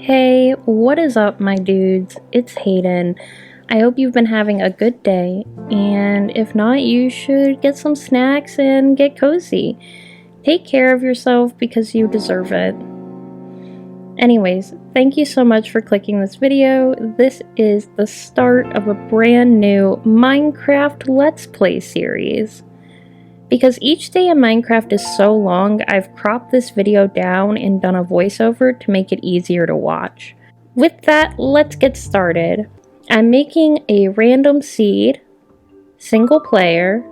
Hey, what is up, my dudes? It's Hayden. I hope you've been having a good day, and if not, you should get some snacks and get cozy. Take care of yourself because you deserve it. Anyways, thank you so much for clicking this video. This is the start of a brand new Minecraft Let's Play series. Because each day in Minecraft is so long, I've cropped this video down and done a voiceover to make it easier to watch. With that, let's get started. I'm making a random seed, single player,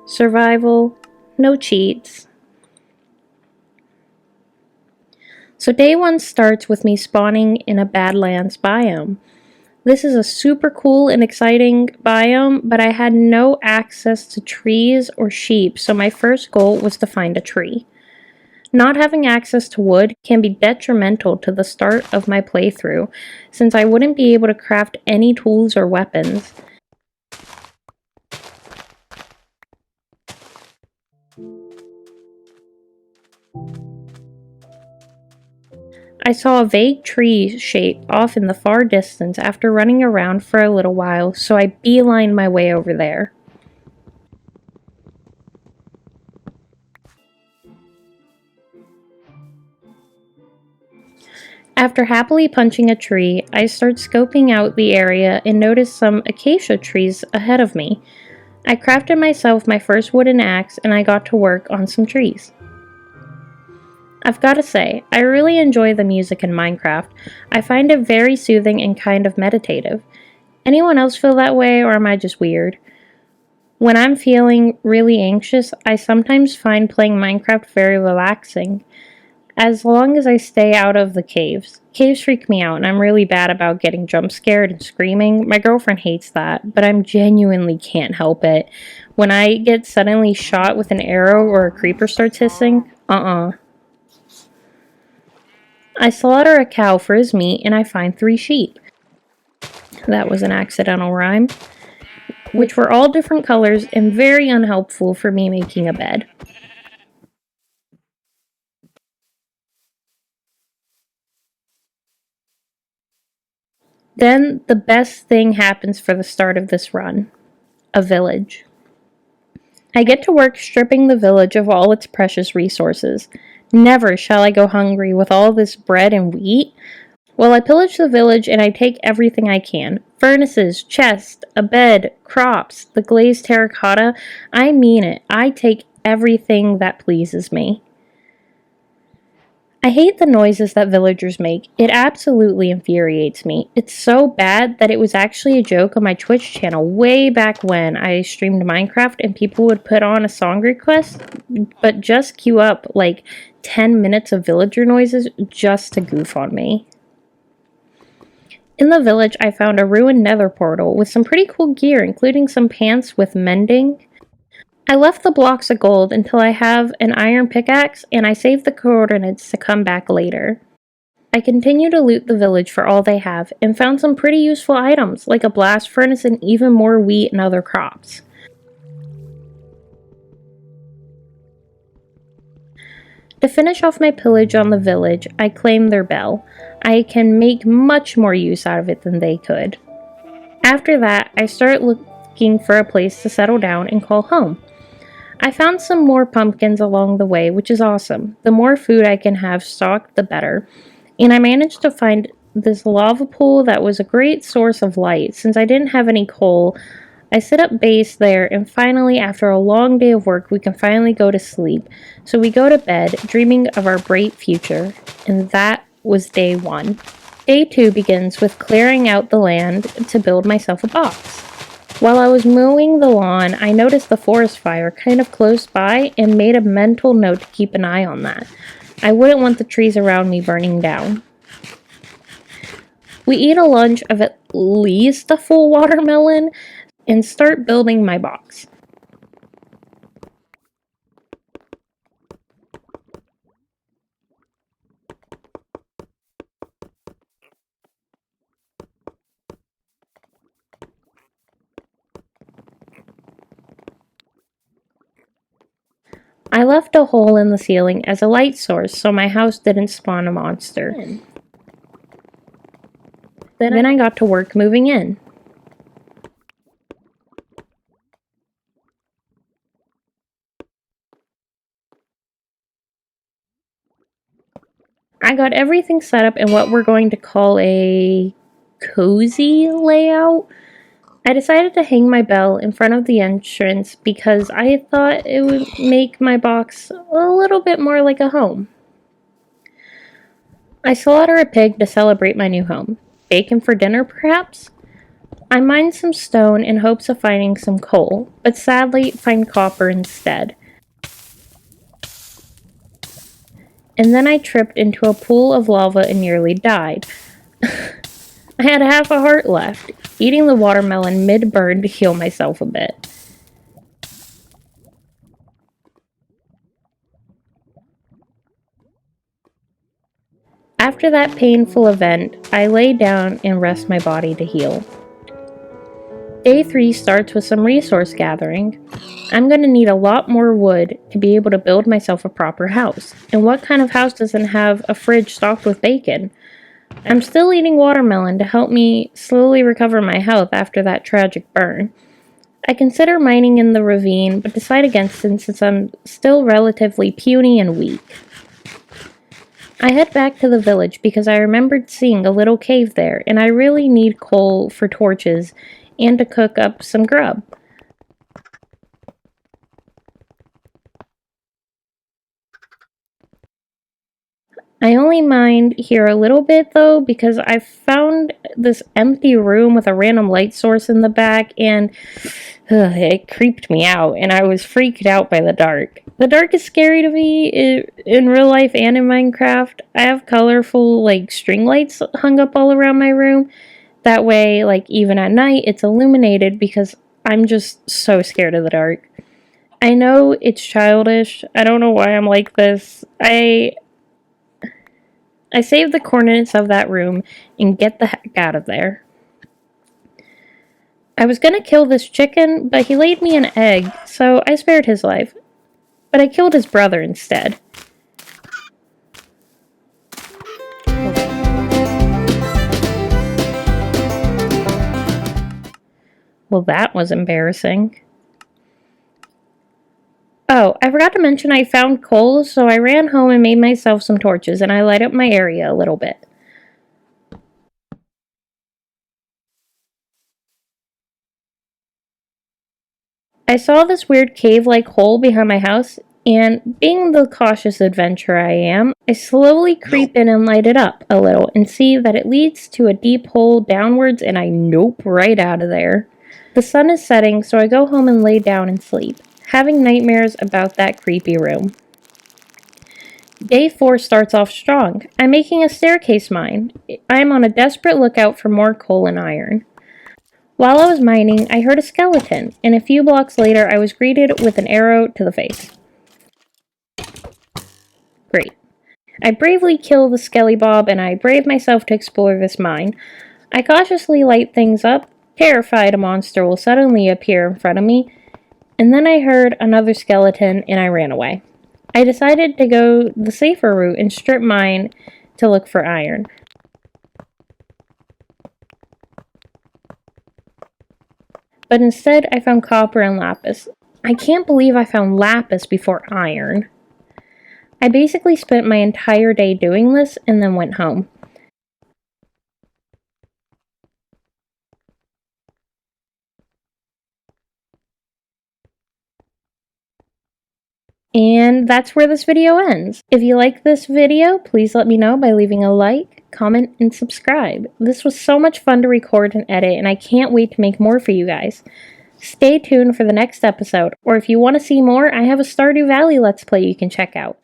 survival, no cheats. So day 1 starts with me spawning in a Badlands biome. This is a super cool and exciting biome, but I had no access to trees or sheep, so my first goal was to find a tree. Not having access to wood can be detrimental to the start of my playthrough, since I wouldn't be able to craft any tools or weapons. I saw a vague tree shape off in the far distance after running around for a little while, so I beelined my way over there. After happily punching a tree, I start scoping out the area and notice some acacia trees ahead of me. I crafted myself my first wooden axe and I got to work on some trees. I've got to say, I really enjoy the music in Minecraft. I find it very soothing and kind of meditative. Anyone else feel that way, or am I just weird? When I'm feeling really anxious, I sometimes find playing Minecraft very relaxing, as long as I stay out of the caves. Caves freak me out, and I'm really bad about getting jump scared and screaming. My girlfriend hates that, but I genuinely can't help it. When I get suddenly shot with an arrow or a creeper starts hissing, I slaughter a cow for his meat and I find 3 sheep. That was an accidental rhyme. Which were all different colors and very unhelpful for me making a bed. Then the best thing happens for the start of this run. A village. I get to work stripping the village of all its precious resources. Never shall I go hungry with all this bread and wheat. Well, I pillage the village and I take everything I can. Furnaces, chests, a bed, crops, the glazed terracotta. I mean it. I take everything that pleases me. I hate the noises that villagers make. It absolutely infuriates me. It's so bad that it was actually a joke on my Twitch channel way back when I streamed Minecraft and people would put on a song request, but just queue up like 10 minutes of villager noises just to goof on me. In the village, I found a ruined nether portal with some pretty cool gear, including some pants with mending. I left the blocks of gold until I have an iron pickaxe, and I saved the coordinates to come back later. I continue to loot the village for all they have, and found some pretty useful items, like a blast furnace and even more wheat and other crops. To finish off my pillage on the village, I claim their bell. I can make much more use out of it than they could. After that, I start looking for a place to settle down and call home. I found some more pumpkins along the way, which is awesome. The more food I can have stocked, the better. And I managed to find this lava pool that was a great source of light. Since I didn't have any coal, I set up base there, and finally, after a long day of work, we can finally go to sleep. So we go to bed, dreaming of our bright future. And that was day 1. Day 2 begins with clearing out the land to build myself a box. While I was mowing the lawn, I noticed the forest fire kind of close by and made a mental note to keep an eye on that. I wouldn't want the trees around me burning down. We eat a lunch of at least a full watermelon and start building my box. I left a hole in the ceiling as a light source so my house didn't spawn a monster. Then I got to work moving in. I got everything set up in what we're going to call a cozy layout. I decided to hang my bell in front of the entrance because I thought it would make my box a little bit more like a home. I slaughter a pig to celebrate my new home. Bacon for dinner, perhaps? I mined some stone in hopes of finding some coal, but sadly find copper instead. And then I tripped into a pool of lava and nearly died. I had half a heart left, eating the watermelon mid-burn to heal myself a bit. After that painful event, I lay down and rest my body to heal. Day 3 starts with some resource gathering. I'm going to need a lot more wood to be able to build myself a proper house. And what kind of house doesn't have a fridge stocked with bacon? I'm still eating watermelon to help me slowly recover my health after that tragic burn. I consider mining in the ravine, but decide against it since I'm still relatively puny and weak. I head back to the village because I remembered seeing a little cave there, and I really need coal for torches and to cook up some grub. I only mined here a little bit though because I found this empty room with a random light source in the back and it creeped me out and I was freaked out by the dark. The dark is scary to me in real life and in Minecraft. I have colorful like string lights hung up all around my room. That way, like even at night, it's illuminated because I'm just so scared of the dark. I know it's childish. I don't know why I'm like this. I save the coordinates of that room and get the heck out of there. I was gonna kill this chicken, but he laid me an egg, so I spared his life. But I killed his brother instead. Well, that was embarrassing. Oh, I forgot to mention I found coal, so I ran home and made myself some torches, and I light up my area a little bit. I saw this weird cave-like hole behind my house, and being the cautious adventurer I am, I slowly creep in and light it up a little and see that it leads to a deep hole downwards, and I nope right out of there. The sun is setting, so I go home and lay down and sleep, having nightmares about that creepy room. Day 4 starts off strong. I'm making a staircase mine. I am on a desperate lookout for more coal and iron. While I was mining, I heard a skeleton, and a few blocks later I was greeted with an arrow to the face. Great. I bravely kill the skelly bob and I brave myself to explore this mine. I cautiously light things up, terrified a monster will suddenly appear in front of me, and then I heard another skeleton and I ran away. I decided to go the safer route and strip mine to look for iron. But instead I found copper and lapis. I can't believe I found lapis before iron. I basically spent my entire day doing this and then went home. And that's where this video ends. If you like this video, please let me know by leaving a like, comment, and subscribe. This was so much fun to record and edit, and I can't wait to make more for you guys. Stay tuned for the next episode, or if you want to see more, I have a Stardew Valley Let's Play you can check out.